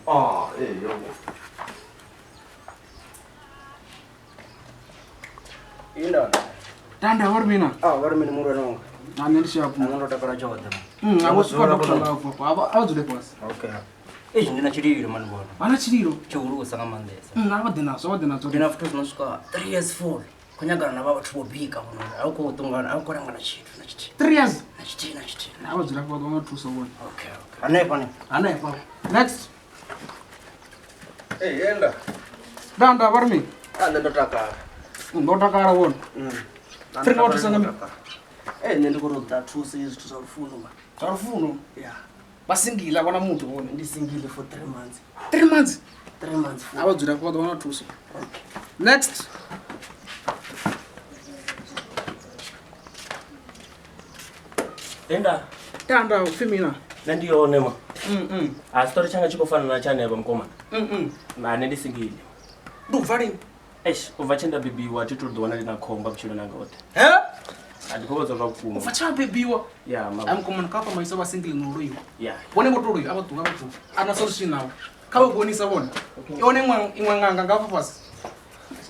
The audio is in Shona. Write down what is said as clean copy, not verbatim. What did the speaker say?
Yoko. Inda. Tanda warmina. Warmina murano. Nani shapu. Nangalo takara chawata. Awusukona kutanga fufu. Awuzule boss. Okay. Ndina chiriro man bona. Ana chiriro. Churu sanga mandesa. Abadena so to. Ndina futu nosuka 3 years full. Konyagana na baba tubobika bona. Awuko utungana, awuko rangana chitu na chiti. 3 years. Na chiti. Awuzule kwa ndo tuso bona. Okay. Anepa. Next. Yenda. Tanda warmi. Ndotaka. Ndotaka wona. Frika watu sanga. Nende kurota 2 years tusarufuno ba. Tarufuno? Yeah. Basingila bona muntu wona. Ndisingile for 3 months. 3 months? 3 months. Awuzule kwa ndo tuso. Next. Enda. Tanda ufimina. Nandione ma. Story changa chikofana na chane yaba mkoma. Na nende singile. Nduvali. Uvachenda bibi wa titu dona lina khomba kuchilo nanga wote. Adikoza vakuma. Ufacha bebiwa. Yeah, mama. Amkomana kapa maisa ba single ngoroyo. Yeah. Bone motoro abatu. Ana solution nawo. Kawe bonisa bona. Yone ingwanganga ngapha fast.